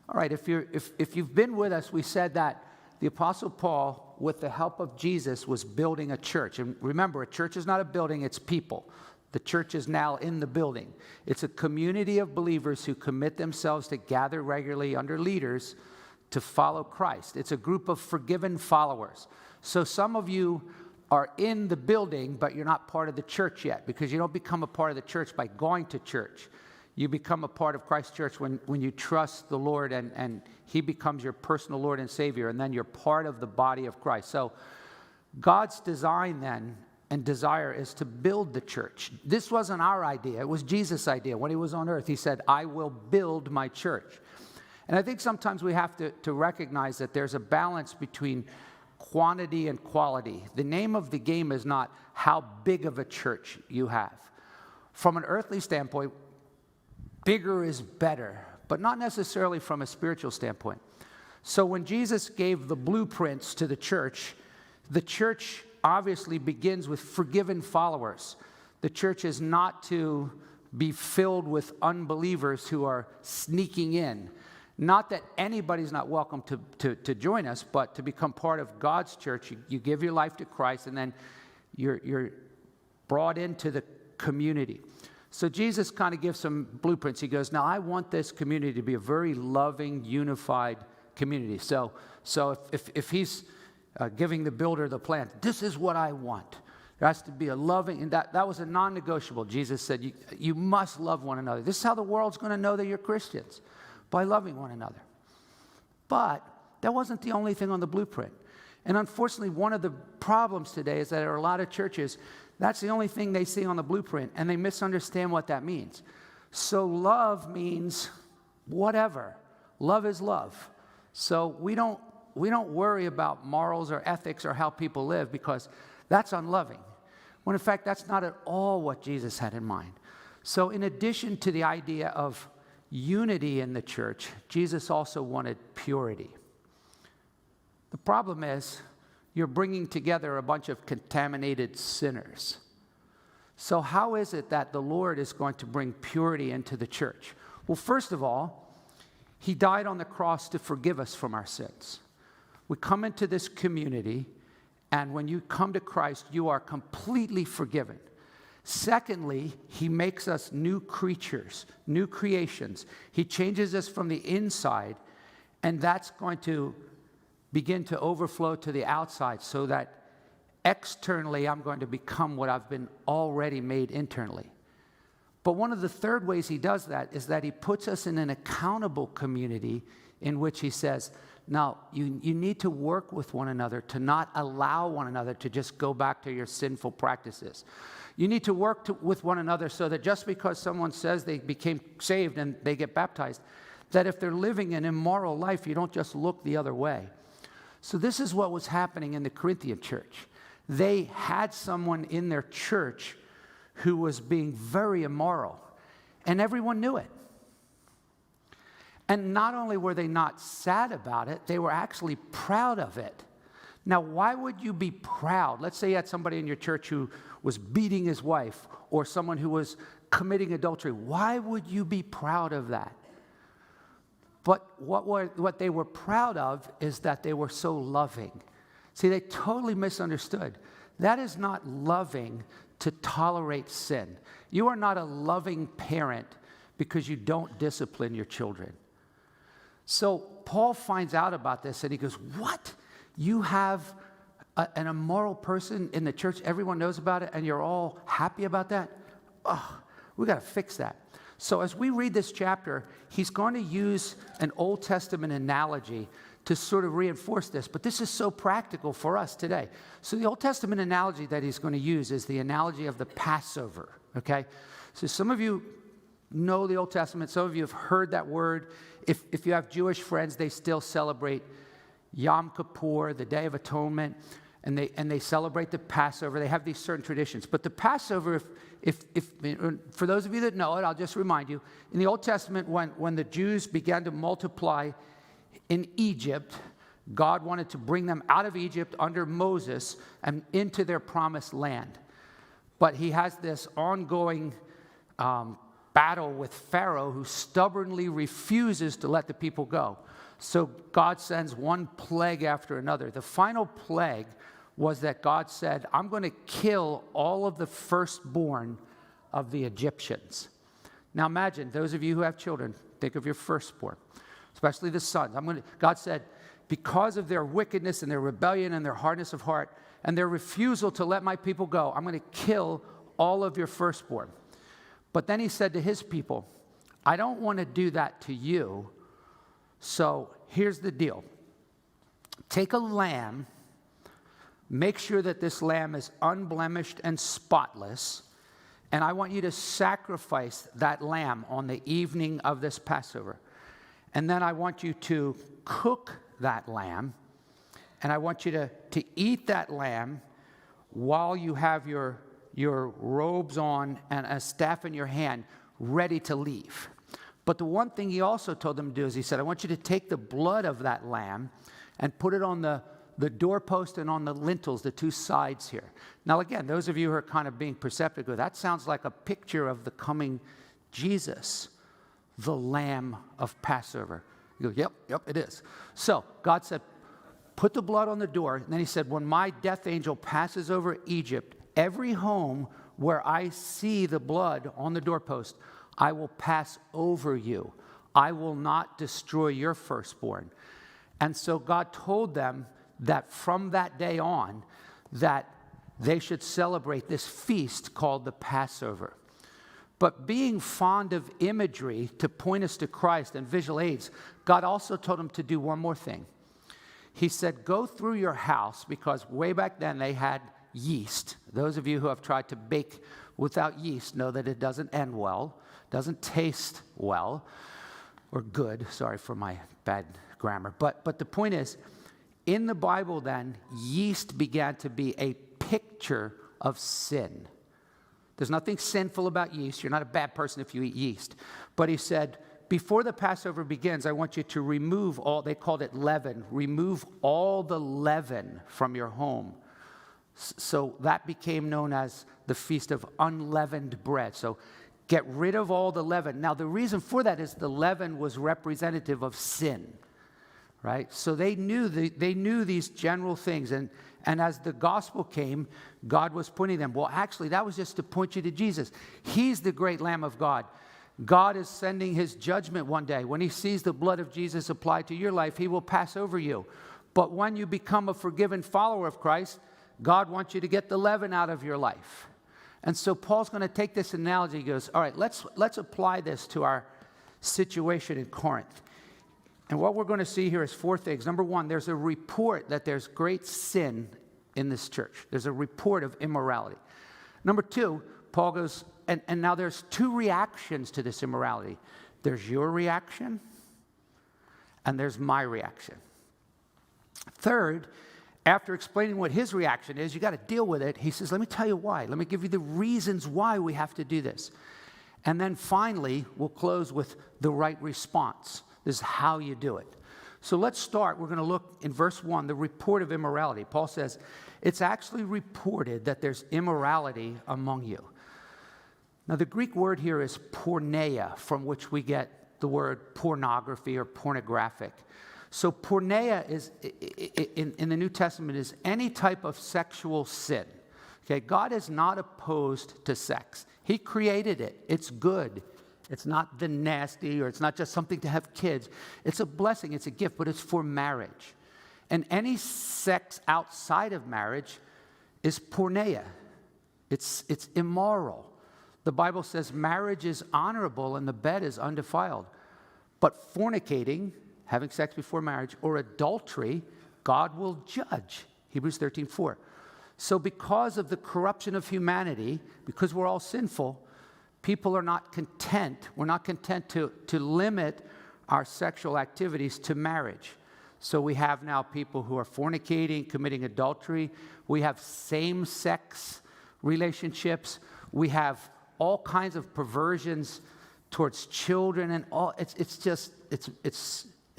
All right, if you've been with us, we said that the Apostle Paul, with the help of Jesus, was building a church. And remember, a church is not a building, it's people. The church is now in the building. It's a community of believers who commit themselves to gather regularly under leaders to follow Christ. It's a group of forgiven followers. So some of you are in the building, but you're not part of the church yet, because you don't become a part of the church by going to church. You become a part of Christ's church when you trust the Lord and He becomes your personal Lord and Savior, and then you're part of the body of Christ. So God's design then and desire is to build the church. This wasn't our idea. It was Jesus' idea. When He was on earth, He said, I will build my church. And I think sometimes we have to recognize that there's a balance between quantity and quality. The name of the game is not how big of a church you have. From an earthly standpoint, bigger is better, but not necessarily from a spiritual standpoint. So when Jesus gave the blueprints to the church obviously begins with forgiven followers. The church is not to be filled with unbelievers who are sneaking in. Not that anybody's not welcome to join us, but to become part of God's church, you give your life to Christ, and then you're brought into the community. So Jesus kind of gives some blueprints. He goes, now I want this community to be a very loving, unified community. So if he's giving the builder the plan, this is what I want. There has to be a loving, and that was a non-negotiable. Jesus said, you must love one another. This is how the world's going to know that you're Christians, by loving one another. But that wasn't the only thing on the blueprint. And unfortunately, one of the problems today is that there are a lot of churches, that's the only thing they see on the blueprint, and they misunderstand what that means. So love means whatever. Love is love. So we don't worry about morals or ethics or how people live, because that's unloving. When in fact, that's not at all what Jesus had in mind. So in addition to the idea of unity in the church, Jesus also wanted purity. The problem is, you're bringing together a bunch of contaminated sinners. So how is it that the Lord is going to bring purity into the church? Well, first of all, He died on the cross to forgive us from our sins. We come into this community, and when you come to Christ, you are completely forgiven. Secondly, He makes us new creatures, new creations. He changes us from the inside, and that's going to begin to overflow to the outside, so that externally I'm going to become what I've been already made internally. But one of the third ways He does that is that He puts us in an accountable community in which He says, now, you need to work with one another to not allow one another to just go back to your sinful practices. You need to work with one another so that just because someone says they became saved and they get baptized, that if they're living an immoral life, you don't just look the other way. So this is what was happening in the Corinthian church. They had someone in their church who was being very immoral, and everyone knew it. And not only were they not sad about it, they were actually proud of it. Now, why would you be proud? Let's say you had somebody in your church who was beating his wife, or someone who was committing adultery. Why would you be proud of that? But what they were proud of is that they were so loving. See, they totally misunderstood. That is not loving to tolerate sin. You are not a loving parent because you don't discipline your children. So Paul finds out about this, and he goes, what? You have an immoral person in the church, everyone knows about it, and you're all happy about that? Oh, we got to fix that. So as we read this chapter, he's going to use an Old Testament analogy to sort of reinforce this. But this is so practical for us today. So the Old Testament analogy that he's going to use is the analogy of the Passover, okay? So some of you know the Old Testament. Some of you have heard that word. If you have Jewish friends, they still celebrate Yom Kippur, the Day of Atonement, and they celebrate the Passover. They have these certain traditions. But the Passover, if for those of you that know it, I'll just remind you, in the Old Testament, when the Jews began to multiply in Egypt, God wanted to bring them out of Egypt under Moses and into their promised land. But He has this ongoing battle with Pharaoh, who stubbornly refuses to let the people go. So God sends one plague after another. The final plague was that God said, I'm going to kill all of the firstborn of the Egyptians. Now imagine, those of you who have children, think of your firstborn, especially the sons. God said, because of their wickedness and their rebellion and their hardness of heart and their refusal to let my people go, I'm going to kill all of your firstborn. But then he said to his people, I don't want to do that to you. So here's the deal. Take a lamb, make sure that this lamb is unblemished and spotless, and I want you to sacrifice that lamb on the evening of this Passover. And then I want you to cook that lamb, and I want you to eat that lamb while you have your robes on and a staff in your hand, ready to leave. But the one thing he also told them to do is he said, I want you to take the blood of that lamb and put it on the doorpost and on the lintels, the two sides here. Now again, those of you who are kind of being perceptive go, that sounds like a picture of the coming Jesus, the Lamb of Passover. You go, yep, it is. So God said, put the blood on the door. And then he said, when my death angel passes over Egypt, every home where I see the blood on the doorpost, I will pass over you. I will not destroy your firstborn. And so God told them that from that day on, that they should celebrate this feast called the Passover. But being fond of imagery to point us to Christ and visual aids, God also told them to do one more thing. He said, go through your house, because way back then they had yeast. Those of you who have tried to bake without yeast know that it doesn't end well, doesn't taste well, or good. Sorry for my bad grammar. But the point is, in the Bible then, yeast began to be a picture of sin. There's nothing sinful about yeast. You're not a bad person if you eat yeast. But he said, before the Passover begins, I want you to remove all, they called it leaven, remove all the leaven from your home. So that became known as the Feast of Unleavened Bread. So get rid of all the leaven. Now, the reason for that is the leaven was representative of sin, right? So they knew these general things. And as the gospel came, God was pointing them. Well, actually, that was just to point you to Jesus. He's the great Lamb of God. God is sending his judgment one day. When he sees the blood of Jesus applied to your life, he will pass over you. But when you become a forgiven follower of Christ, God wants you to get the leaven out of your life. And so Paul's going to take this analogy. He goes, all right, let's apply this to our situation in Corinth. And what we're going to see here is four things. Number one, there's a report that there's great sin in this church. There's a report of immorality. Number two, Paul goes, and now there's two reactions to this immorality. There's your reaction, and there's my reaction. Third, after explaining what his reaction is, you got to deal with it. He says, let me tell you why. Let me give you the reasons why we have to do this. And then finally, we'll close with the right response. This is how you do it. So let's start. We're going to look in verse 1, the report of immorality. Paul says, it's actually reported that there's immorality among you. Now, the Greek word here is porneia, from which we get the word pornography or pornographic. So porneia is, in the New Testament, is any type of sexual sin. Okay, God is not opposed to sex. He created it. It's good. It's not the nasty, or it's not just something to have kids. It's a blessing. It's a gift, but it's for marriage. And any sex outside of marriage is porneia. It's immoral. The Bible says marriage is honorable and the bed is undefiled. But fornicating, having sex before marriage, or adultery, God will judge. Hebrews 13:4. So because of the corruption of humanity, because we're all sinful, people are not content. We're not content to limit our sexual activities to marriage. So we have now people who are fornicating, committing adultery. We have same-sex relationships. We have all kinds of perversions towards children, and all. It's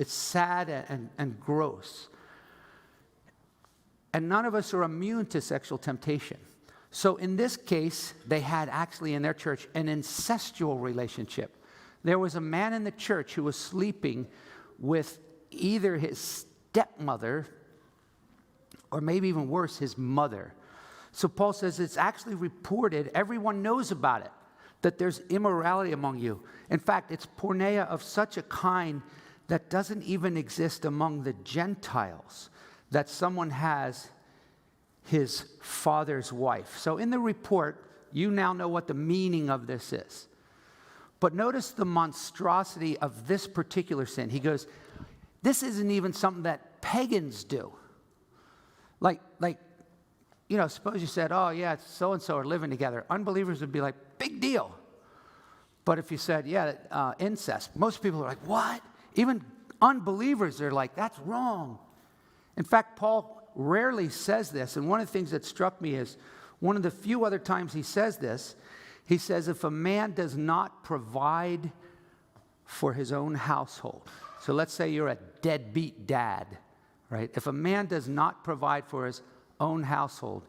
sad and gross. And none of us are immune to sexual temptation. So in this case, they had actually in their church an incestual relationship. There was a man in the church who was sleeping with either his stepmother or maybe even worse, his mother. So Paul says it's actually reported, everyone knows about it, that there's immorality among you. In fact, it's porneia of such a kind that doesn't even exist among the Gentiles, that someone has his father's wife. So in the report, you now know what the meaning of this is. But notice the monstrosity of this particular sin. He goes, this isn't even something that pagans do. Like, suppose you said, oh, yeah, so-and-so are living together. Unbelievers would be like, big deal. But if you said, incest, most people are like, what? Even unbelievers are like, that's wrong. In fact, Paul rarely says this, and one of the things that struck me is one of the few other times he says this, he says, if a man does not provide for his own household. So let's say you're a deadbeat dad, right? If a man does not provide for his own household,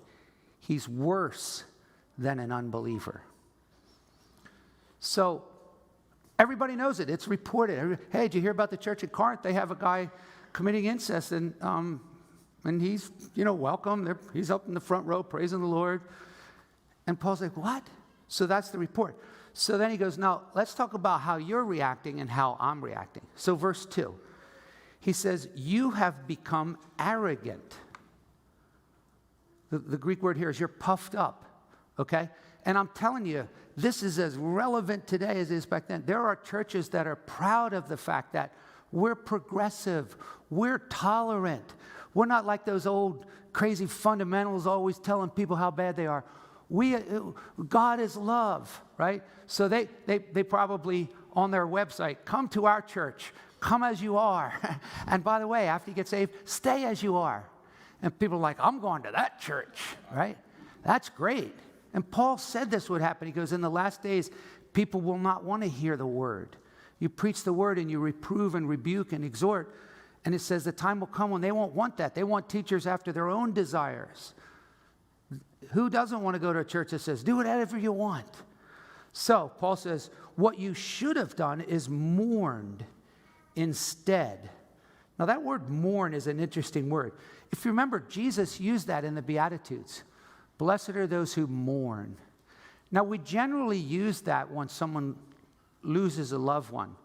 he's worse than an unbeliever. So everybody knows it. It's reported. Hey, did you hear about the church at Corinth? They have a guy committing incest, and he's, welcome. He's up in the front row praising the Lord. And Paul's like, what? So that's the report. So then he goes, now let's talk about how you're reacting and how I'm reacting. So verse 2, he says, you have become arrogant. The Greek word here is you're puffed up, okay? And I'm telling you, this is as relevant today as it is back then. There are churches that are proud of the fact that we're progressive, we're tolerant. We're not like those old crazy fundamentals always telling people how bad they are. God is love, right? So they probably on their website, come to our church, come as you are. And by the way, after you get saved, stay as you are. And people are like, I'm going to that church, right? That's great. And Paul said this would happen. He goes, in the last days, people will not want to hear the word. You preach the word and you reprove and rebuke and exhort. And it says the time will come when they won't want that. They want teachers after their own desires. Who doesn't want to go to a church that says, do whatever you want? So Paul says, what you should have done is mourned instead. Now that word mourn is an interesting word. If you remember, Jesus used that in the Beatitudes. Blessed are those who mourn. Now we generally use that when someone loses a loved one.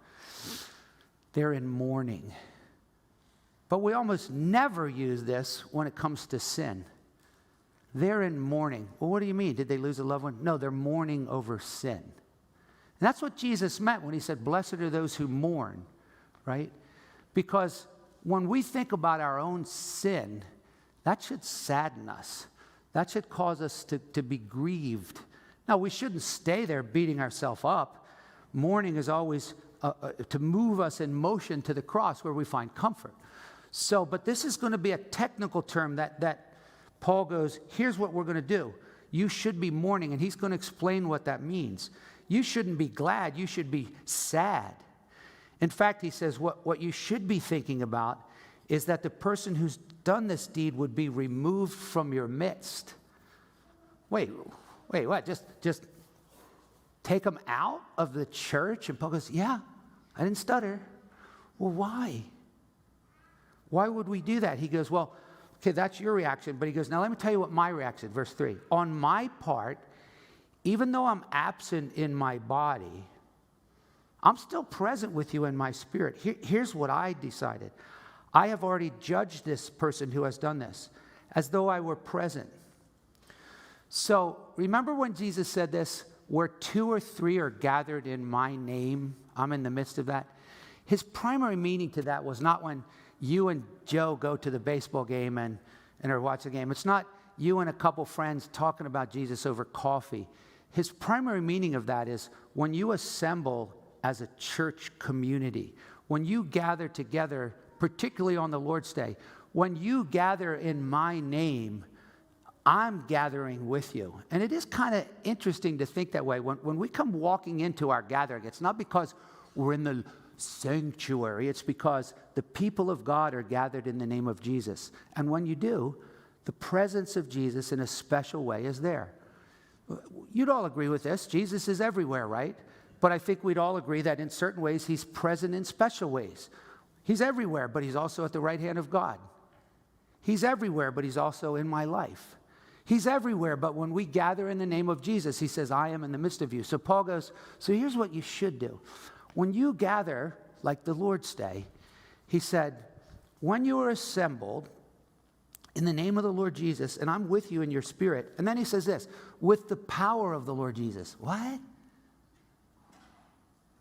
They're in mourning. But we almost never use this when it comes to sin. They're in mourning. Well, what do you mean? Did they lose a loved one? No, they're mourning over sin. And that's what Jesus meant when he said, blessed are those who mourn, right? Because when we think about our own sin, that should sadden us. That should cause us to be grieved. Now, we shouldn't stay there beating ourselves up. Mourning is always to move us in motion to the cross where we find comfort. So, but this is going to be a technical term that Paul goes, here's what we're going to do. You should be mourning, and he's going to explain what that means. You shouldn't be glad. You should be sad. In fact, he says what you should be thinking about is that the person who's done this deed would be removed from your midst. Wait, what? Just take them out of the church? And Paul goes, yeah, I didn't stutter. Well, why? Why would we do that? He goes, well, okay, that's your reaction. But he goes, now let me tell you what my reaction, verse 3. On my part, even though I'm absent in my body, I'm still present with you in my spirit. Here's what I decided. I have already judged this person who has done this as though I were present. So remember when Jesus said this, where 2 or 3 are gathered in my name, I'm in the midst of that. His primary meaning to that was not when you and Joe go to the baseball game and are watching the game. It's not you and a couple friends talking about Jesus over coffee. His primary meaning of that is when you assemble as a church community, when you gather together, particularly on the Lord's Day, when you gather in my name, I'm gathering with you. And it is kind of interesting to think that way. When we come walking into our gathering, it's not because we're in the sanctuary. It's because the people of God are gathered in the name of Jesus. And when you do, the presence of Jesus in a special way is there. You'd all agree with this. Jesus is everywhere, right? But I think we'd all agree that in certain ways he's present in special ways. He's everywhere, but he's also at the right hand of God. He's everywhere, but he's also in my life. He's everywhere, but when we gather in the name of Jesus, he says, I am in the midst of you. So Paul goes, so here's what you should do. When you gather, like the Lord's Day, he said, when you are assembled in the name of the Lord Jesus, and I'm with you in your spirit. And then he says this, with the power of the Lord Jesus. What?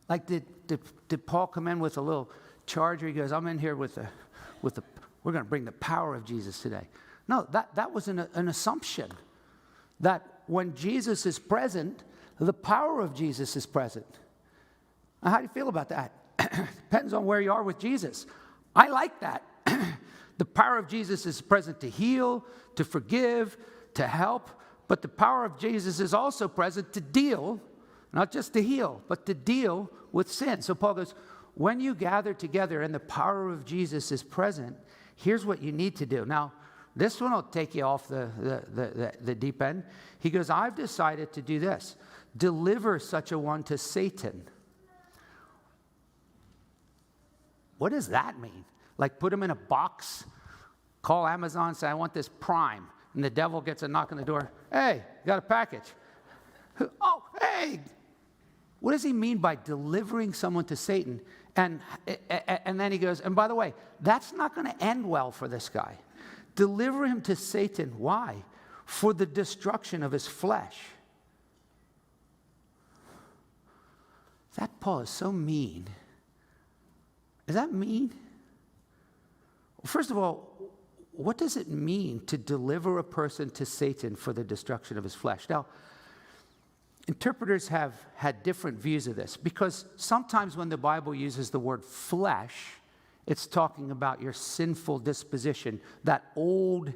Like did Paul come in with a little charger? He goes, I'm in here with the we're going to bring the power of Jesus today. No, that was an assumption that when Jesus is present, the power of Jesus is present. Now, how do you feel about that? Depends on where you are with Jesus. I like that. The power of Jesus is present to heal, to forgive, to help, but the power of Jesus is also present to deal, not just to heal, but to deal with sin. So Paul goes, when you gather together and the power of Jesus is present, here's what you need to do. Now, this one will take you off the deep end. He goes, I've decided to do this. Deliver such a one to Satan. What does that mean? Like put him in a box, call Amazon, say, I want this Prime. And the devil gets a knock on the door. Hey, got a package. Oh, hey. What does he mean by delivering someone to Satan? And then he goes, and by the way, that's not going to end well for this guy. Deliver him to Satan. Why? For the destruction of his flesh. That Paul is so mean. Is that mean? Well, first of all, what does it mean to deliver a person to Satan for the destruction of his flesh? Now, interpreters have had different views of this because sometimes when the Bible uses the word flesh, it's talking about your sinful disposition, that old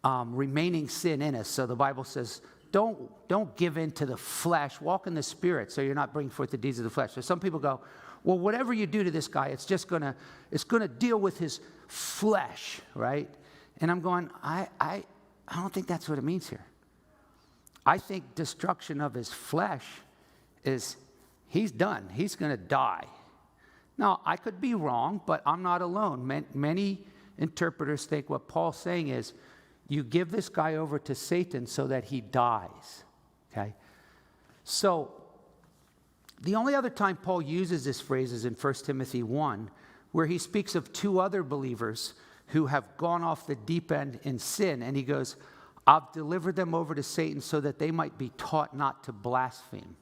remaining sin in us. So the Bible says, don't give in to the flesh. Walk in the Spirit so you're not bringing forth the deeds of the flesh. So some people go, well, whatever you do to this guy, it's going to deal with his flesh, right? And I'm going, I don't think that's what it means here. I think destruction of his flesh is he's done. He's going to die. Now, I could be wrong, but I'm not alone. Many interpreters think what Paul's saying is you give this guy over to Satan so that he dies, okay? So the only other time Paul uses this phrase is in 1 Timothy 1, where he speaks of two other believers who have gone off the deep end in sin, and he goes, I've delivered them over to Satan so that they might be taught not to blaspheme.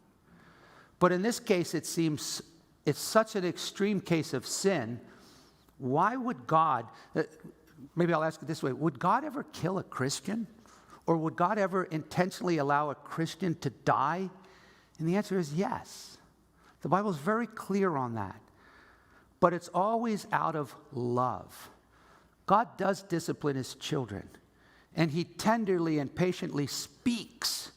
But in this case, it seems it's such an extreme case of sin. Why would God, maybe I'll ask it this way, would God ever kill a Christian? Or would God ever intentionally allow a Christian to die? And the answer is yes. The Bible is very clear on that. But it's always out of love. God does discipline his children. And he tenderly and patiently speaks.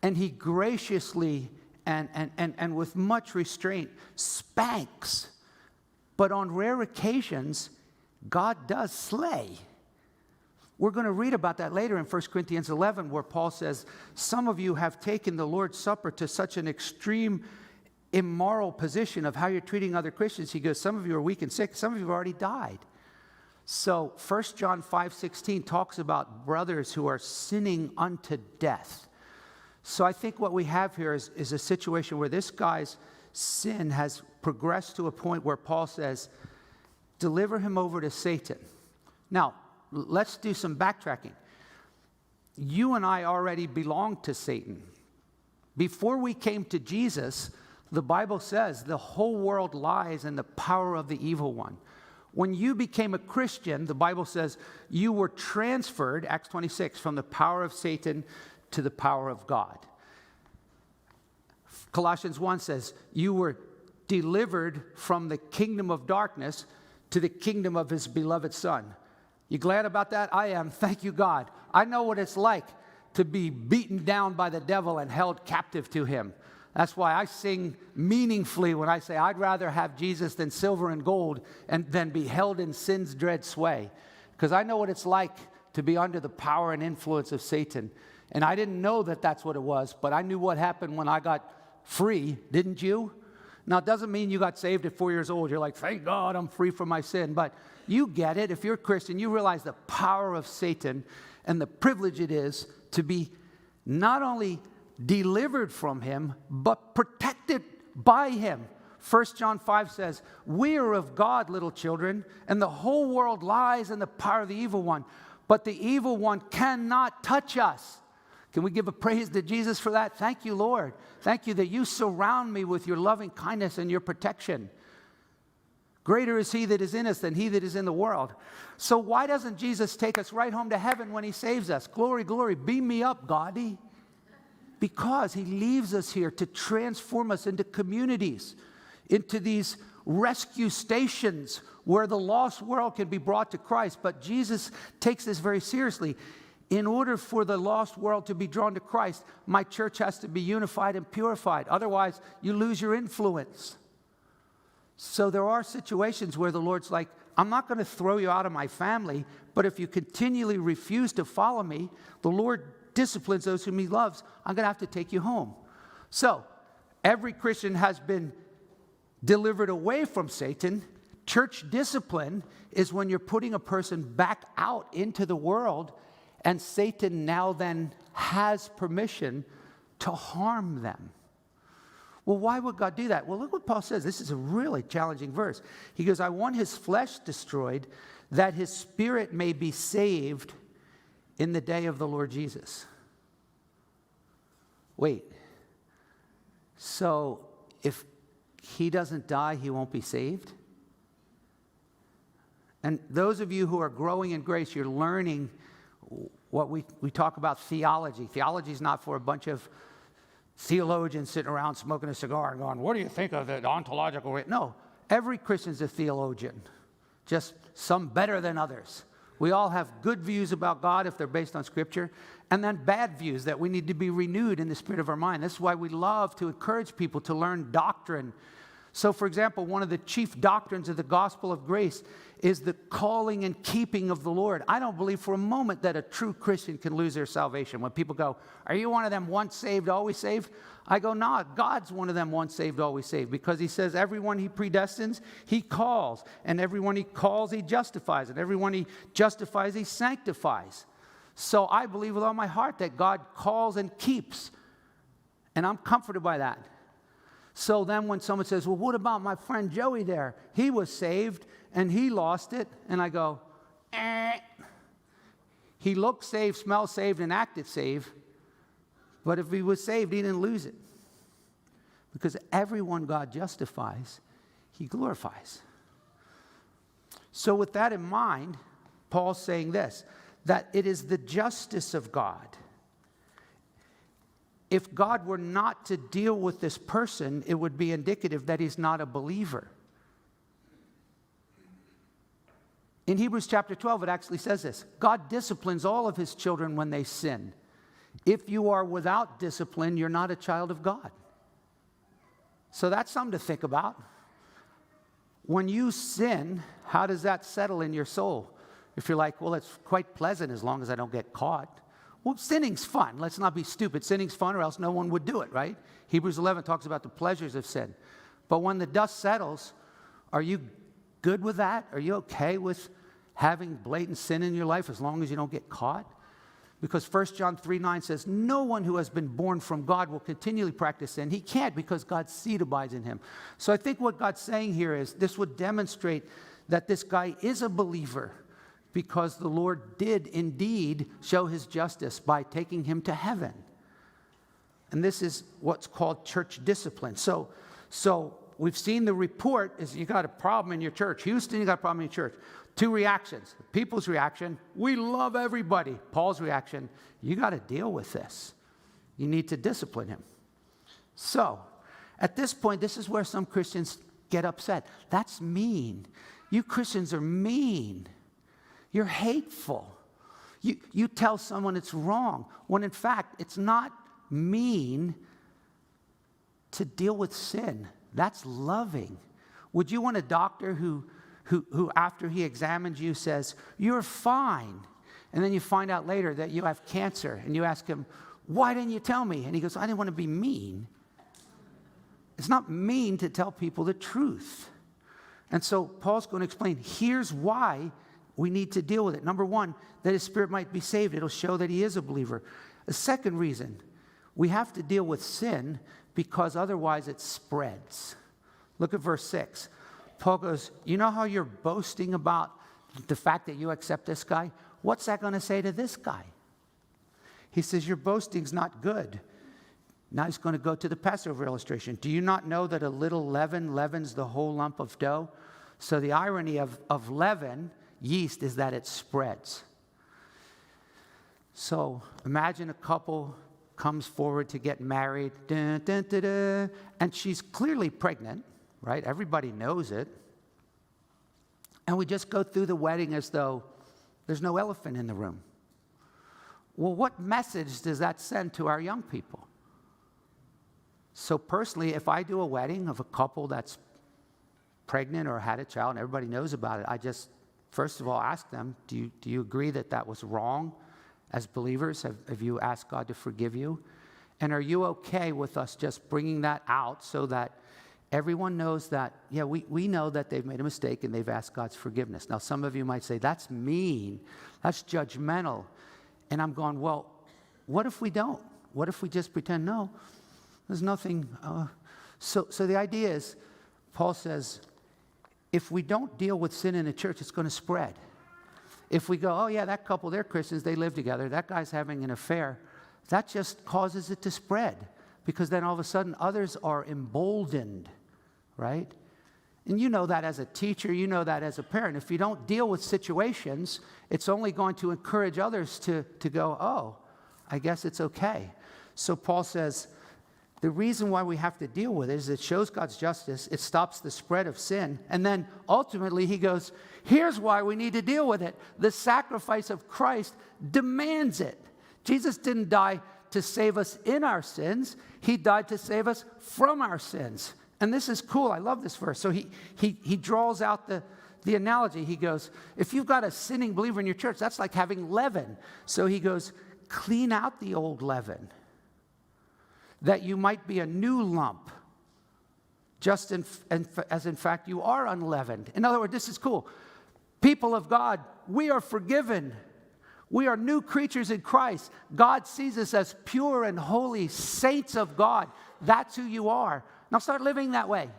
And he graciously and with much restraint spanks. But on rare occasions, God does slay. We're going to read about that later in 1 Corinthians 11, where Paul says, some of you have taken the Lord's Supper to such an extreme immoral position of how you're treating other Christians. He goes, some of you are weak and sick. Some of you have already died. So 1 John 5:16 talks about brothers who are sinning unto death. So I think what we have here is a situation where this guy's sin has progressed to a point where Paul says, deliver him over to Satan. Now, let's do some backtracking. You and I already belong to Satan. Before we came to Jesus, the Bible says the whole world lies in the power of the evil one. When you became a Christian, the Bible says you were transferred, Acts 26, from the power of Satan to the power of God. Colossians 1 says you were delivered from the kingdom of darkness to the kingdom of his beloved Son. You glad about that? I am. Thank you, God. I know what it's like to be beaten down by the devil and held captive to him. That's why I sing meaningfully when I say I'd rather have Jesus than silver and gold and than be held in sin's dread sway. Because I know what it's like to be under the power and influence of Satan. And I didn't know that that's what it was, but I knew what happened when I got free, didn't you? Now, it doesn't mean you got saved at 4 years old. You're like, thank God I'm free from my sin. But you get it. If you're a Christian, you realize the power of Satan and the privilege it is to be not only delivered from him, but protected by him. 1 John 5 says, we are of God, little children, and the whole world lies in the power of the evil one. But the evil one cannot touch us. Can we give a praise to Jesus for that? Thank you, Lord. Thank you that you surround me with your loving kindness and your protection. Greater is he that is in us than he that is in the world. So why doesn't Jesus take us right home to heaven when he saves us? Glory, glory, beam me up, Gaudy. Because he leaves us here to transform us into communities, into these rescue stations where the lost world can be brought to Christ. But Jesus takes this very seriously. In order for the lost world to be drawn to Christ, my church has to be unified and purified. Otherwise, you lose your influence. So there are situations where the Lord's like, I'm not going to throw you out of my family, but if you continually refuse to follow me, the Lord disciplines those whom he loves. I'm going to have to take you home. So every Christian has been delivered away from Satan. Church discipline is when you're putting a person back out into the world, and Satan now then has permission to harm them. Well, why would God do that? Well, look what Paul says. This is a really challenging verse. He goes, I want his flesh destroyed, that his spirit may be saved in the day of the Lord Jesus. Wait. So if he doesn't die, he won't be saved? And those of you who are growing in grace, you're learning what we talk about theology. Theology is not for a bunch of theologians sitting around smoking a cigar and going, what do you think of the ontological? No, every Christian's a theologian, just some better than others. We all have good views about God if they're based on Scripture, and then bad views that we need to be renewed in the spirit of our mind. That's why we love to encourage people to learn doctrine. So, for example, one of the chief doctrines of the gospel of grace is the calling and keeping of the Lord. I don't believe for a moment that a true Christian can lose their salvation. When people go, are you one of them once saved, always saved? I go, no, God's one of them once saved, always saved. Because he says everyone he predestines, he calls. And everyone he calls, he justifies. And everyone he justifies, he sanctifies. So I believe with all my heart that God calls and keeps. And I'm comforted by that. So then when someone says, well, what about my friend Joey there? He was saved and he lost it. And I go, He looked saved, smelled saved, and acted saved. But if he was saved, he didn't lose it. Because everyone God justifies, he glorifies. So with that in mind, Paul's saying this, that it is the justice of God. If God were not to deal with this person, it would be indicative that he's not a believer. In Hebrews chapter 12, it actually says this. God disciplines all of his children when they sin. If you are without discipline, you're not a child of God. So that's something to think about. When you sin, how does that settle in your soul? If you're like, well, it's quite pleasant as long as I don't get caught. Well, sinning's fun. Let's not be stupid. Sinning's fun or else no one would do it, right? Hebrews 11 talks about the pleasures of sin. But when the dust settles, are you good with that? Are you okay with having blatant sin in your life as long as you don't get caught? Because 1 John 3:9 says, no one who has been born from God will continually practice sin. He can't because God's seed abides in him. So I think what God's saying here is this would demonstrate that this guy is a believer, because the Lord did indeed show his justice by taking him to heaven. And this is what's called church discipline. So we've seen the report is you got a problem in your church. Houston, you got a problem in your church. Two reactions. People's reaction, we love everybody. Paul's reaction, you got to deal with this. You need to discipline him. So at this point, this is where some Christians get upset. That's mean. You Christians are mean. You're hateful. You tell someone it's wrong, when in fact, it's not mean to deal with sin. That's loving. Would you want a doctor who after he examines you says, you're fine, And then you find out later that you have cancer, and you ask him, why didn't you tell me? And he goes, I didn't want to be mean. It's not mean to tell people the truth. And so Paul's going to explain, here's why we need to deal with it. Number one, that his spirit might be saved. It'll show that he is a believer. The second reason, we have to deal with sin because otherwise it spreads. Look at verse 6. Paul goes, you know how you're boasting about the fact that you accept this guy? What's that going to say to this guy? He says, your boasting's not good. Now he's going to go to the Passover illustration. Do you not know that a little leaven leavens the whole lump of dough? So the irony of leaven, yeast, is that it spreads. So imagine a couple comes forward to get married, dun, dun, dun, dun, and she's clearly pregnant, right? Everybody knows it. And we just go through the wedding as though there's no elephant in the room. Well, what message does that send to our young people? So personally, if I do a wedding of a couple that's pregnant or had a child and everybody knows about it, I just, first of all, ask them, do you agree that that was wrong? As believers, have you asked God to forgive you? And are you okay with us just bringing that out so that everyone knows that, yeah, we know that they've made a mistake and they've asked God's forgiveness. Now, some of you might say, that's mean, that's judgmental. And I'm going, well, what if we don't? What if we just pretend, no, there's nothing. So the idea is, Paul says, if we don't deal with sin in the church, it's going to spread. If we go, oh yeah, that couple, they're Christians, they live together, that guy's having an affair, that just causes it to spread. Because then all of a sudden, others are emboldened, right? And you know that as a teacher, you know that as a parent. If you don't deal with situations, it's only going to encourage others to go, oh, I guess it's okay. So Paul says, the reason why we have to deal with it is it shows God's justice, it stops the spread of sin, and then ultimately he goes, here's why we need to deal with it. The sacrifice of Christ demands it. Jesus didn't die to save us in our sins. He died to save us from our sins. And this is cool. I love this verse. So he draws out the analogy. He goes, if you've got a sinning believer in your church, that's like having leaven. So he goes, clean out the old leaven, that you might be a new lump, just as in fact you are unleavened. In other words, this is cool. People of God, we are forgiven. We are new creatures in Christ. God sees us as pure and holy saints of God. That's who you are. Now start living that way.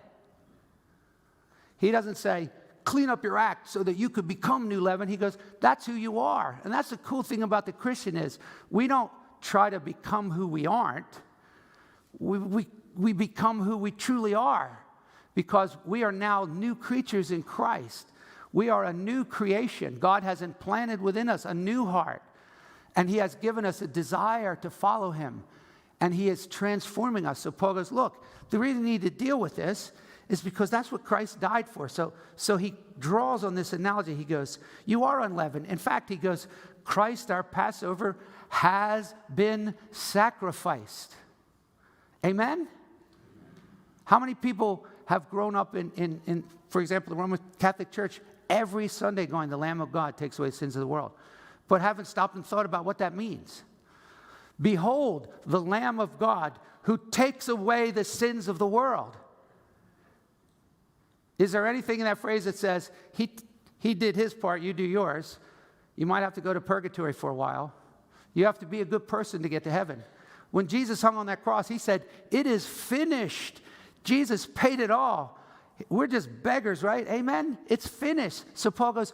He doesn't say, clean up your act so that you could become new leaven. He goes, that's who you are. And that's the cool thing about the Christian is we don't try to become who we aren't. We become who we truly are because we are now new creatures in Christ. We are a new creation. God has implanted within us a new heart, and he has given us a desire to follow him, and he is transforming us. So Paul goes, look, the reason we need to deal with this is because that's what Christ died for. So he draws on this analogy. He goes, you are unleavened. In fact, he goes, Christ, our Passover, has been sacrificed. Amen? How many people have grown up in, for example, the Roman Catholic Church, every Sunday going, the Lamb of God takes away the sins of the world, but haven't stopped and thought about what that means? Behold, the Lamb of God who takes away the sins of the world. Is there anything in that phrase that says, he did his part, you do yours? You might have to go to purgatory for a while. You have to be a good person to get to heaven. When Jesus hung on that cross, he said, it is finished. Jesus paid it all. We're just beggars, right? Amen? It's finished. So Paul goes,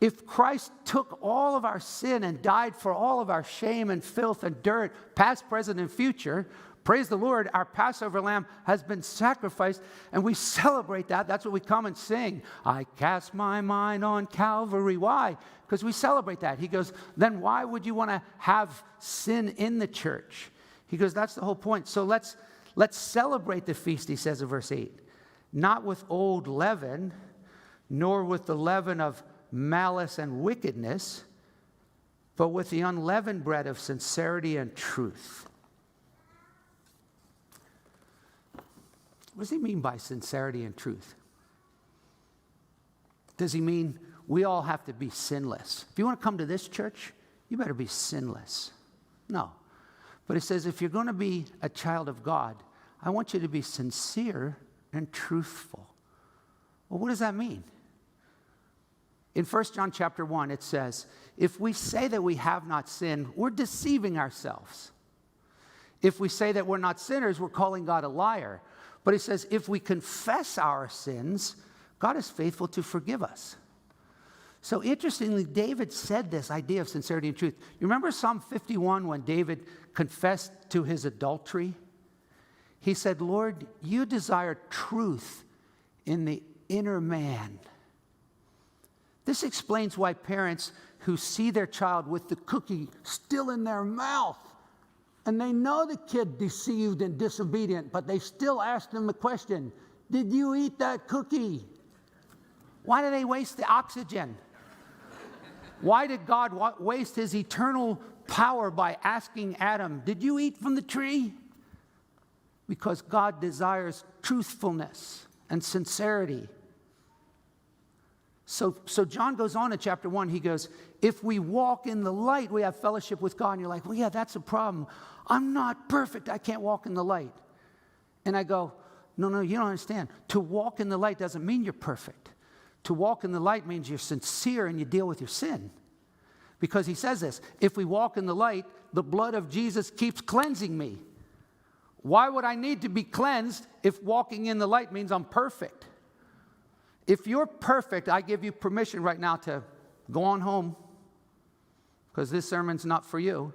if Christ took all of our sin and died for all of our shame and filth and dirt, past, present, and future, praise the Lord, our Passover lamb has been sacrificed, and we celebrate that. That's what we come and sing. I cast my mind on Calvary. Why? Because we celebrate that. He goes, then why would you want to have sin in the church? He goes, that's the whole point. So let's celebrate the feast, he says in verse 8. Not with old leaven, nor with the leaven of malice and wickedness, but with the unleavened bread of sincerity and truth. What does he mean by sincerity and truth? Does he mean we all have to be sinless? If you want to come to this church, you better be sinless. No. But it says, if you're going to be a child of God, I want you to be sincere and truthful. Well, what does that mean? In 1 John chapter 1, it says, if we say that we have not sinned, we're deceiving ourselves. If we say that we're not sinners, we're calling God a liar. But it says, if we confess our sins, God is faithful to forgive us. So interestingly, David said this idea of sincerity and truth. You remember Psalm 51 when David confessed to his adultery? He said, Lord, you desire truth in the inner man. This explains why parents who see their child with the cookie still in their mouth, and they know the kid deceived and disobedient, but they still ask them the question, did you eat that cookie? Why do they waste the oxygen? Why did God waste his eternal power by asking Adam, did you eat from the tree? Because God desires truthfulness and sincerity. So John goes on in chapter 1, he goes, if we walk in the light, we have fellowship with God. And you're like, well, yeah, that's a problem. I'm not perfect. I can't walk in the light. And I go, no, you don't understand. To walk in the light doesn't mean you're perfect. To walk in the light means you're sincere and you deal with your sin. Because he says this, if we walk in the light, the blood of Jesus keeps cleansing me. Why would I need to be cleansed if walking in the light means I'm perfect? If you're perfect, I give you permission right now to go on home, because this sermon's not for you.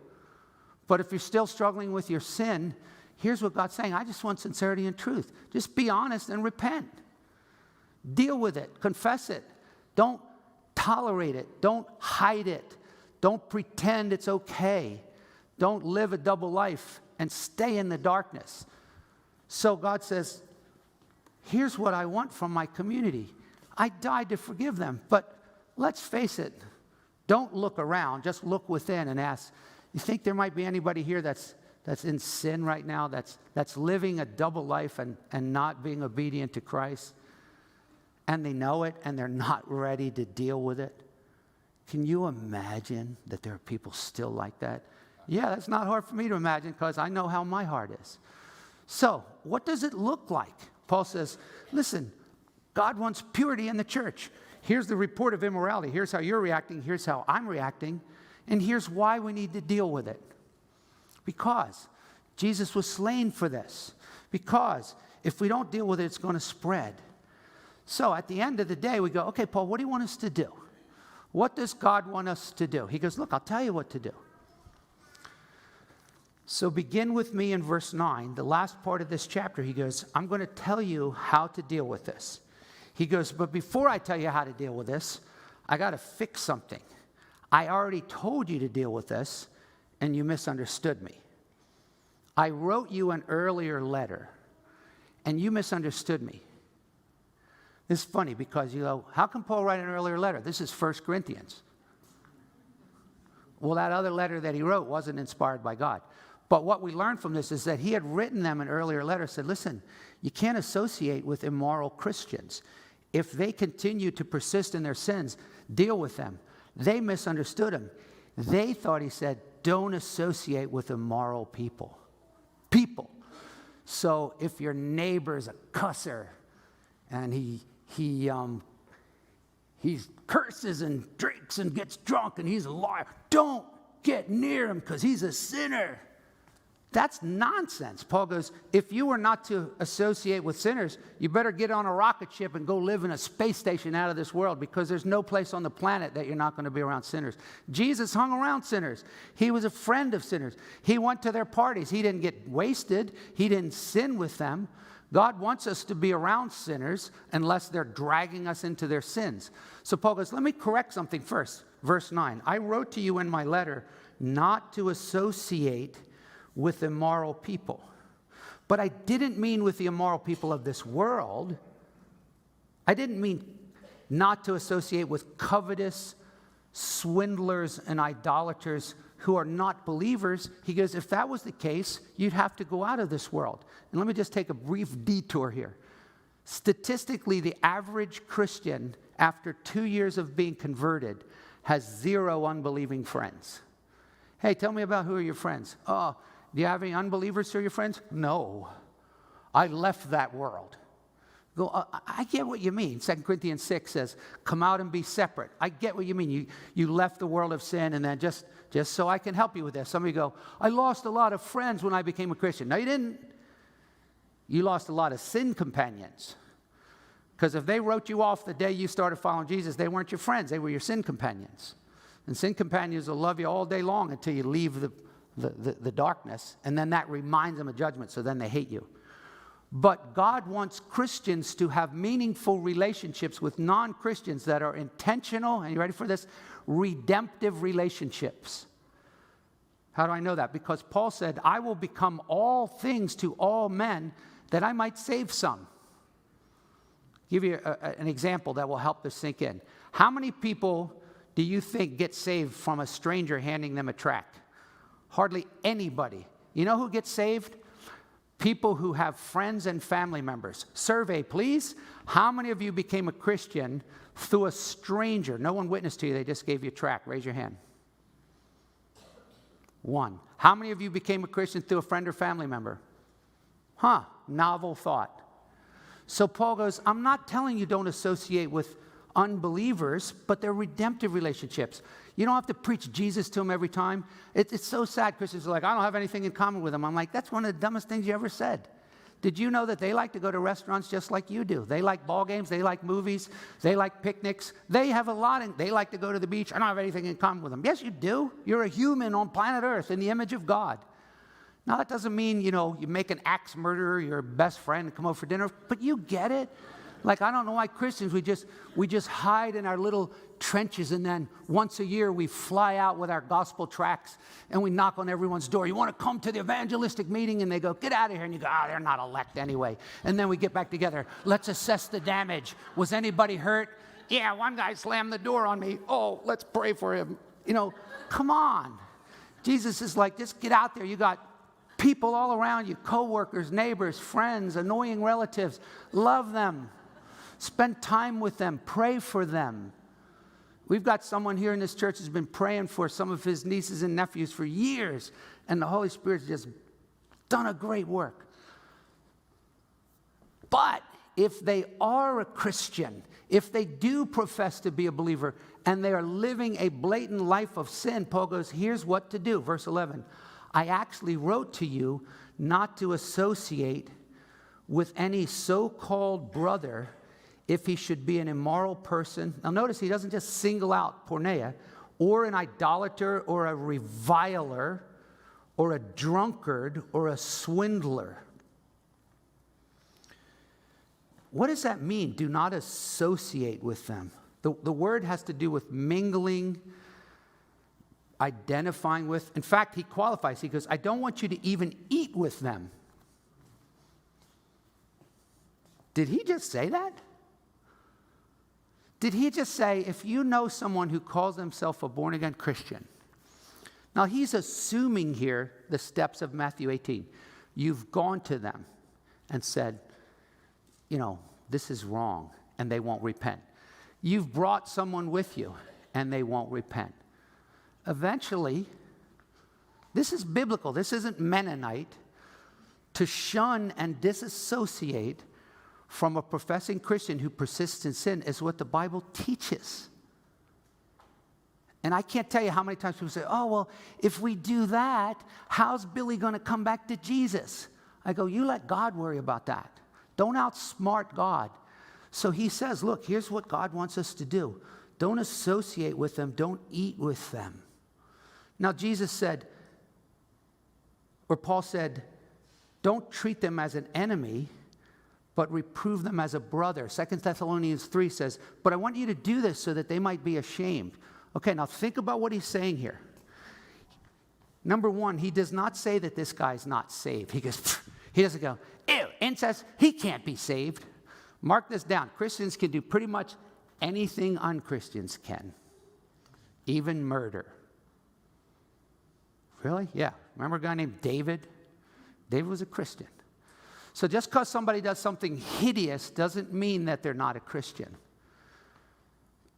But if you're still struggling with your sin, here's what God's saying. I just want sincerity and truth. Just be honest and repent. Deal with it. Confess it. Don't tolerate it. Don't hide it. Don't pretend it's okay. Don't live a double life and stay in the darkness. So God says, here's what I want from my community. I died to forgive them. But let's face it, don't look around. Just look within and ask, you think there might be anybody here that's in sin right now, that's living a double life and not being obedient to Christ? And they know it and they're not ready to deal with it? Can you imagine that there are people still like that? Yeah, that's not hard for me to imagine because I know how my heart is. So, what does it look like? Paul says, listen, God wants purity in the church. Here's the report of immorality. Here's how you're reacting. Here's how I'm reacting. And here's why we need to deal with it. Because Jesus was slain for this. Because if we don't deal with it, it's going to spread. So at the end of the day, we go, okay, Paul, what do you want us to do? What does God want us to do? He goes, look, I'll tell you what to do. So begin with me in verse 9, the last part of this chapter. He goes, I'm going to tell you how to deal with this. He goes, but before I tell you how to deal with this, I got to fix something. I already told you to deal with this, and you misunderstood me. I wrote you an earlier letter, and you misunderstood me. This is funny because you go, how can Paul write an earlier letter? This is 1 Corinthians. Well, that other letter that he wrote wasn't inspired by God. But what we learned from this is that he had written them an earlier letter, said, listen, you can't associate with immoral Christians. If they continue to persist in their sins, deal with them. They misunderstood him. They thought he said, don't associate with immoral people. So if your neighbor's a cusser and he curses and drinks and gets drunk and he's a liar, don't get near him because he's a sinner. That's nonsense. Paul goes, if you are not to associate with sinners, you better get on a rocket ship and go live in a space station out of this world, because there's no place on the planet that you're not going to be around sinners. Jesus hung around sinners. He was a friend of sinners. He went to their parties. He didn't get wasted. He didn't sin with them. God wants us to be around sinners unless they're dragging us into their sins. So Paul goes, let me correct something first. Verse 9, I wrote to you in my letter not to associate with immoral people. But I didn't mean with the immoral people of this world. I didn't mean not to associate with covetous, swindlers, and idolaters who are not believers. He goes, if that was the case, you'd have to go out of this world. And let me just take a brief detour here. Statistically, the average Christian, after 2 years of being converted, has 0 unbelieving friends. Hey, tell me about who are your friends. Oh, do you have any unbelievers who are your friends? No. I left that world. Go, I get what you mean. 2 Corinthians 6 says, come out and be separate. I get what you mean. You left the world of sin, and then just so I can help you with this. Some of you go, I lost a lot of friends when I became a Christian. No, you didn't. You lost a lot of sin companions. Because if they wrote you off the day you started following Jesus, they weren't your friends. They were your sin companions. And sin companions will love you all day long until you leave the darkness. And then that reminds them of judgment, so then they hate you. But God wants Christians to have meaningful relationships with non-Christians that are intentional, and you ready for this? Redemptive relationships. How do I know that? Because Paul said, I will become all things to all men that I might save some. Give you an example that will help this sink in. How many people do you think get saved from a stranger handing them a tract? Hardly anybody. You know who gets saved? People who have friends and family members. Survey, please. How many of you became a Christian through a stranger? No one witnessed to you. They just gave you a tract. Raise your hand. One. How many of you became a Christian through a friend or family member? Novel thought. So Paul goes, I'm not telling you don't associate with unbelievers, but they're redemptive relationships. You don't have to preach Jesus to them every time. It's so sad. Christians are like, I don't have anything in common with them. I'm like, that's one of the dumbest things you ever said. Did you know that they like to go to restaurants just like you do? They like ball games. They like movies. They like picnics. They have a lot. They like to go to the beach. I don't have anything in common with them. Yes, you do. You're a human on planet Earth in the image of God. Now, that doesn't mean, you make an axe murderer your best friend and come over for dinner, but you get it. Like, I don't know why Christians, we just hide in our little trenches, and then once a year we fly out with our gospel tracts and we knock on everyone's door. You want to come to the evangelistic meeting? And they go, get out of here. And you go, they're not elect anyway. And then we get back together. Let's assess the damage. Was anybody hurt? Yeah, one guy slammed the door on me. Oh, let's pray for him. Come on. Jesus is like, just get out there. You got people all around you, coworkers, neighbors, friends, annoying relatives. Love them. Spend time with them. Pray for them. We've got someone here in this church who's been praying for some of his nieces and nephews for years, and the Holy Spirit's just done a great work. But if they are a Christian, if they do profess to be a believer, and they are living a blatant life of sin, Paul goes, here's what to do. Verse 11, I actually wrote to you not to associate with any so-called brother if he should be an immoral person. Now notice he doesn't just single out porneia, or an idolater, or a reviler, or a drunkard, or a swindler. What does that mean? Do not associate with them. The word has to do with mingling, identifying with. In fact, he qualifies. He goes, I don't want you to even eat with them. Did he just say that? Did he just say, if you know someone who calls himself a born-again Christian? Now, he's assuming here the steps of Matthew 18. You've gone to them and said, this is wrong, and they won't repent. You've brought someone with you, and they won't repent. Eventually, this is biblical. This isn't Mennonite. To shun and disassociate from a professing Christian who persists in sin is what the Bible teaches. And I can't tell you how many times people say, oh, well, if we do that, how's Billy going to come back to Jesus? I go, you let God worry about that. Don't outsmart God. So he says, look, here's what God wants us to do. Don't associate with them. Don't eat with them. Now, Jesus said, or Paul said, don't treat them as an enemy, but reprove them as a brother. 2 Thessalonians 3 says, but I want you to do this so that they might be ashamed. Okay, now think about what he's saying here. Number one, he does not say that this guy's not saved. He doesn't go, ew, incest, he can't be saved. Mark this down. Christians can do pretty much anything unchristians can, even murder. Really? Yeah. Remember a guy named David? David was a Christian. So just because somebody does something hideous doesn't mean that they're not a Christian.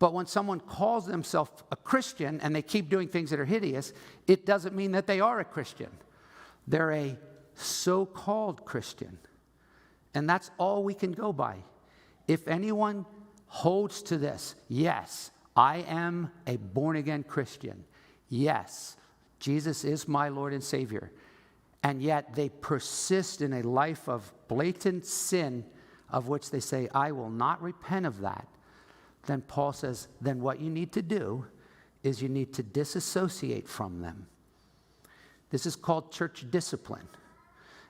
But when someone calls themselves a Christian and they keep doing things that are hideous, it doesn't mean that they are a Christian. They're a so-called Christian. And that's all we can go by. If anyone holds to this, yes, I am a born-again Christian. Yes, Jesus is my Lord and Savior. And yet they persist in a life of blatant sin of which they say, I will not repent of that. Then Paul says, then what you need to do is you need to disassociate from them. This is called church discipline.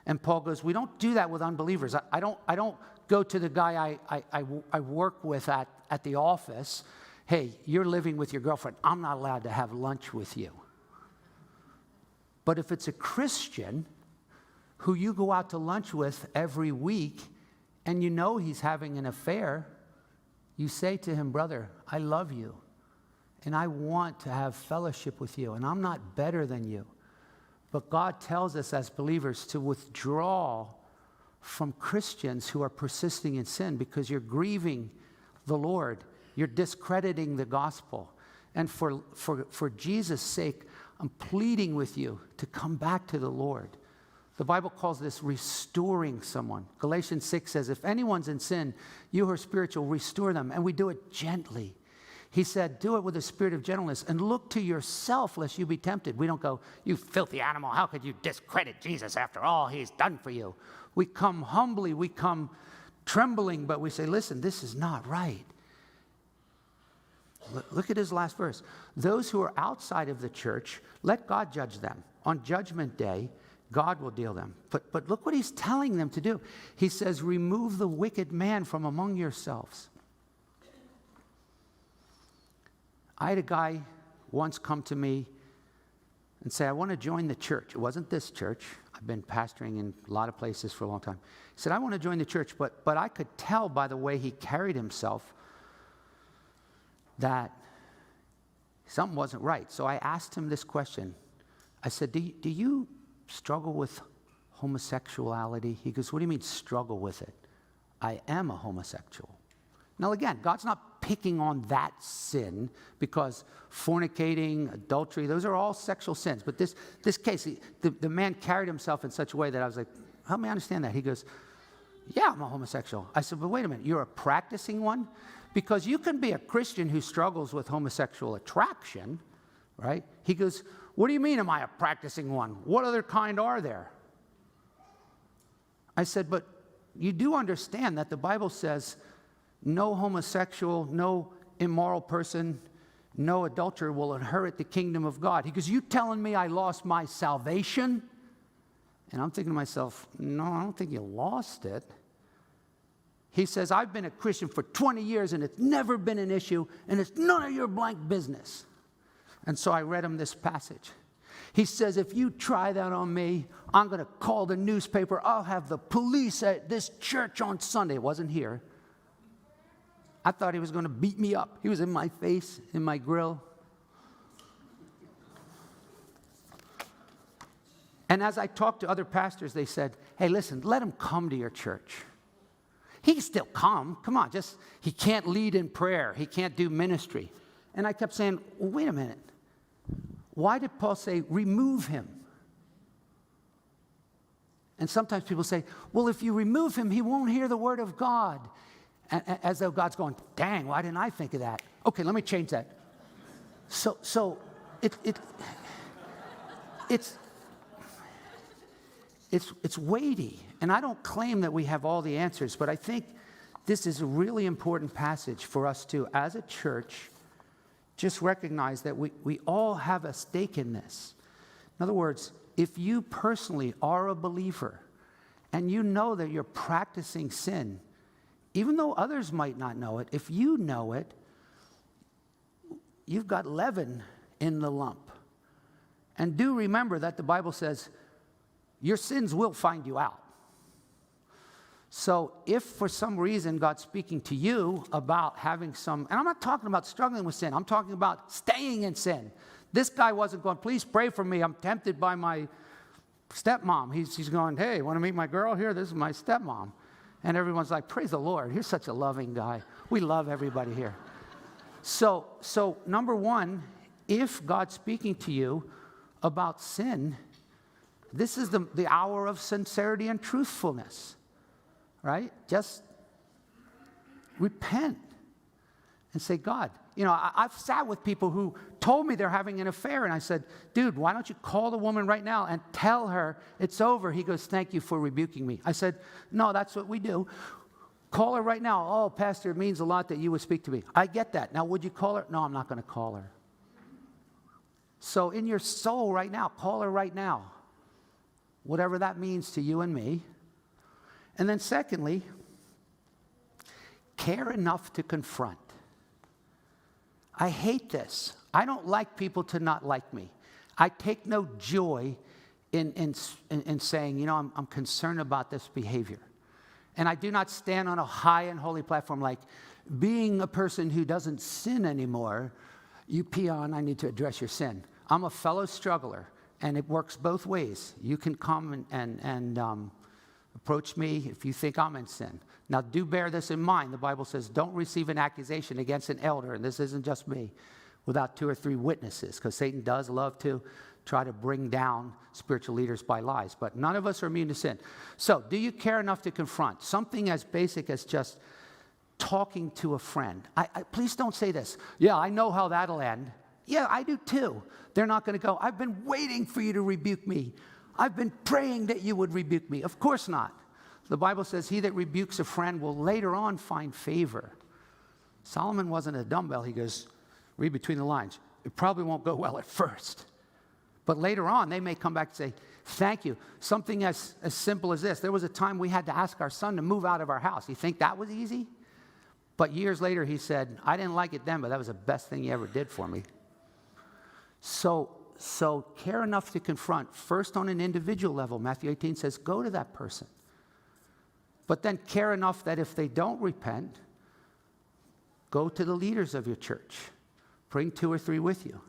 And Paul goes, we don't do that with unbelievers. I don't go to the guy I work with at the office. Hey, you're living with your girlfriend. I'm not allowed to have lunch with you. But if it's a Christian who you go out to lunch with every week and you know he's having an affair, you say to him, brother, I love you, and I want to have fellowship with you, and I'm not better than you. But God tells us as believers to withdraw from Christians who are persisting in sin because you're grieving the Lord. You're discrediting the gospel. And for Jesus' sake, I'm pleading with you to come back to the Lord. The Bible calls this restoring someone. Galatians 6 says, if anyone's in sin, you who are spiritual, restore them. And we do it gently. He said, do it with a spirit of gentleness and look to yourself lest you be tempted. We don't go, you filthy animal, how could you discredit Jesus after all he's done for you? We come humbly, we come trembling, but we say, listen, this is not right. Look at his last verse. Those who are outside of the church, let God judge them. On judgment day, God will deal them. But look what he's telling them to do. He says, remove the wicked man from among yourselves. I had a guy once come to me and say, I want to join the church. It wasn't this church. I've been pastoring in a lot of places for a long time. He said, I want to join the church, but I could tell by the way he carried himself that something wasn't right. So I asked him this question. I said, do you struggle with homosexuality? He goes, what do you mean struggle with it? I am a homosexual. Now again, God's not picking on that sin because fornicating, adultery, those are all sexual sins. But this case, the man carried himself in such a way that I was like, help me understand that. He goes, yeah, I'm a homosexual. I said, but wait a minute, you're a practicing one? Because you can be a Christian who struggles with homosexual attraction, right? He goes, what do you mean am I a practicing one? What other kind are there? I said, but you do understand that the Bible says no homosexual, no immoral person, no adulterer will inherit the kingdom of God. He goes, you telling me I lost my salvation? And I'm thinking to myself, no, I don't think you lost it. He says, I've been a Christian for 20 years and it's never been an issue and it's none of your blank business. And so I read him this passage. He says, if you try that on me, I'm going to call the newspaper. I'll have the police at this church on Sunday. It wasn't here. I thought he was going to beat me up. He was in my face, in my grill. And as I talked to other pastors, they said, hey, listen, let him come to your church. He can still come. Come on, he can't lead in prayer. He can't do ministry. And I kept saying, well, wait a minute. Why did Paul say, remove him? And sometimes people say, well, if you remove him, he won't hear the word of God. As though God's going, dang, why didn't I think of that? Okay, let me change that. So it's weighty. And I don't claim that we have all the answers, but I think this is a really important passage for us to, as a church, just recognize that we all have a stake in this. In other words, if you personally are a believer and you know that you're practicing sin, even though others might not know it, if you know it, you've got leaven in the lump. And do remember that the Bible says your sins will find you out. So if for some reason God's speaking to you about having some, and I'm not talking about struggling with sin, I'm talking about staying in sin. This guy wasn't going, please pray for me, I'm tempted by my stepmom. He's going, hey, want to meet my girl here? This is my stepmom. And everyone's like, praise the Lord, you're such a loving guy. We love everybody here. So number one, if God's speaking to you about sin, this is the hour of sincerity and truthfulness, right? Just repent and say, God, I've sat with people who told me they're having an affair, and I said, dude, why don't you call the woman right now and tell her it's over? He goes, thank you for rebuking me. I said, no, that's what we do. Call her right now. Oh, Pastor, it means a lot that you would speak to me. I get that. Now, would you call her? No, I'm not going to call her. So in your soul right now, call her right now. Whatever that means to you and me. And then secondly, care enough to confront. I hate this. I don't like people to not like me. I take no joy in saying, I'm concerned about this behavior. And I do not stand on a high and holy platform like, being a person who doesn't sin anymore, you peon, I need to address your sin. I'm a fellow struggler, and it works both ways. You can come and approach me if you think I'm in sin. Now, do bear this in mind. The Bible says, don't receive an accusation against an elder, and this isn't just me, without 2 or 3 witnesses, because Satan does love to try to bring down spiritual leaders by lies. But none of us are immune to sin. So, do you care enough to confront? Something as basic as just talking to a friend. Please don't say this. Yeah, I know how that'll end. Yeah, I do too. They're not going to go, I've been waiting for you to rebuke me. I've been praying that you would rebuke me. Of course not. The Bible says, he that rebukes a friend will later on find favor. Solomon wasn't a dumbbell. He goes, read between the lines. It probably won't go well at first. But later on, they may come back and say, thank you. Something as simple as this. There was a time we had to ask our son to move out of our house. You think that was easy? But years later, he said, I didn't like it then, but that was the best thing you ever did for me. So care enough to confront, first on an individual level. Matthew 18 says, go to that person. But then care enough that if they don't repent, go to the leaders of your church. Bring 2 or 3 with you.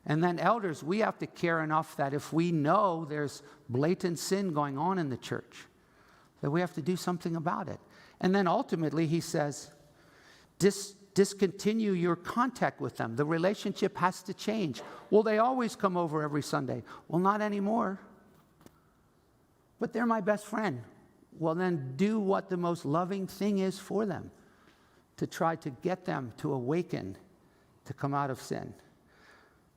And then elders, we have to care enough that if we know there's blatant sin going on in the church, that we have to do something about it. And then ultimately, he says, discontinue your contact with them. The relationship has to change. Well, they always come over every Sunday. Well, not anymore. But they're my best friend. Well, then do what the most loving thing is for them, to try to get them to awaken, to come out of sin.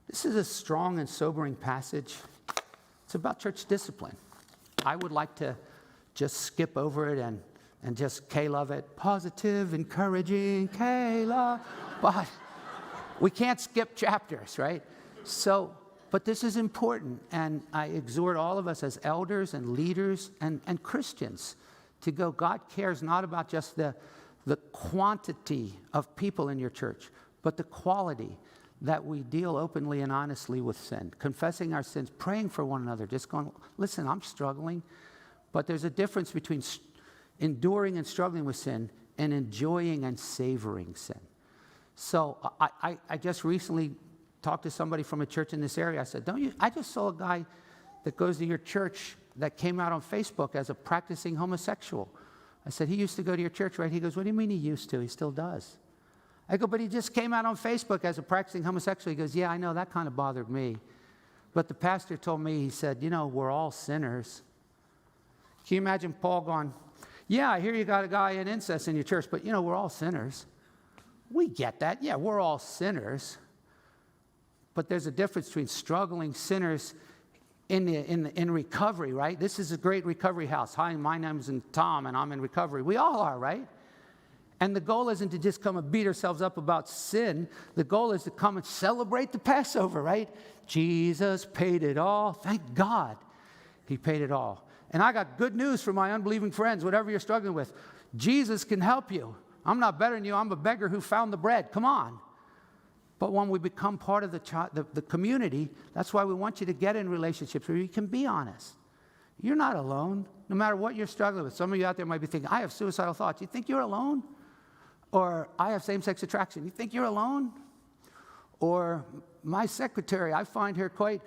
This is a strong and sobering passage. It's about church discipline. I would like to just skip over it and just K-love it. Positive, encouraging, K-love. But we can't skip chapters, right? So, but this is important. And I exhort all of us as elders and leaders and Christians to go, God cares not about just the quantity of people in your church, but the quality, that we deal openly and honestly with sin, confessing our sins, praying for one another, just going, listen, I'm struggling. But there's a difference between enduring and struggling with sin and enjoying and savoring sin. So I just recently talked to somebody from a church in this area. I said, I just saw a guy that goes to your church that came out on Facebook as a practicing homosexual. I said, he used to go to your church, right? He goes, what do you mean he used to? He still does. I go, but he just came out on Facebook as a practicing homosexual. He goes, yeah, I know, that kind of bothered me. But the pastor told me, he said, we're all sinners. Can you imagine Paul going, yeah, I hear you got a guy in incest in your church, but we're all sinners. We get that. Yeah, we're all sinners. But there's a difference between struggling sinners in recovery, right? This is a great recovery house. Hi, my name's Tom, and I'm in recovery. We all are, right? And the goal isn't to just come and beat ourselves up about sin. The goal is to come and celebrate the Passover, right? Jesus paid it all. Thank God he paid it all. And I got good news for my unbelieving friends, whatever you're struggling with. Jesus can help you. I'm not better than you. I'm a beggar who found the bread. Come on. But when we become part of the community, that's why we want you to get in relationships where you can be honest. You're not alone, no matter what you're struggling with. Some of you out there might be thinking, I have suicidal thoughts. You think you're alone? Or I have same-sex attraction. You think you're alone? Or my secretary, I find her quite,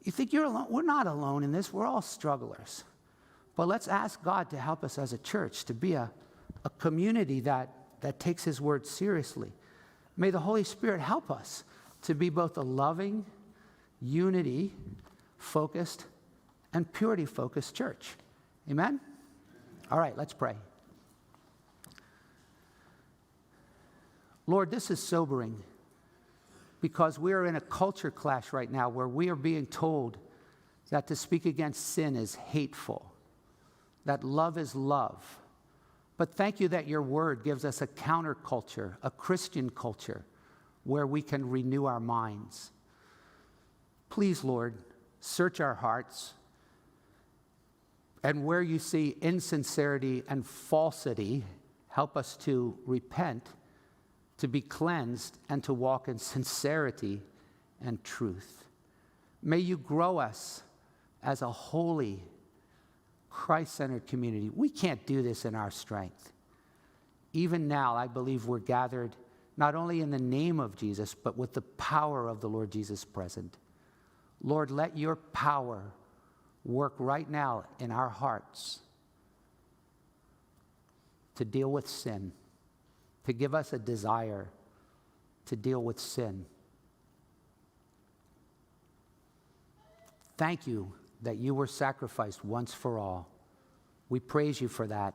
you think you're alone? We're not alone in this. We're all strugglers. But let's ask God to help us as a church to be a community that takes his word seriously, May the Holy Spirit help us to be both a loving, unity-focused, and purity-focused church. Amen? All right, let's pray. Lord, this is sobering because we are in a culture clash right now where we are being told that to speak against sin is hateful, that love is love. But thank you that your word gives us a counterculture, a Christian culture, where we can renew our minds. Please, Lord, search our hearts. And where you see insincerity and falsity, help us to repent, to be cleansed, and to walk in sincerity and truth. May you grow us as a holy, Christ-centered community. We can't do this in our strength. Even now, I believe we're gathered not only in the name of Jesus, but with the power of the Lord Jesus present. Lord, let your power work right now in our hearts to deal with sin, to give us a desire to deal with sin. Thank you that you were sacrificed once for all. We praise you for that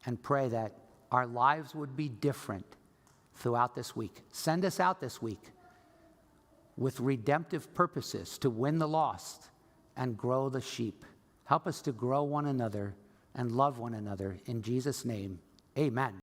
and pray that our lives would be different throughout this week. Send us out this week with redemptive purposes to win the lost and grow the sheep. Help us to grow one another and love one another. In Jesus' name, amen.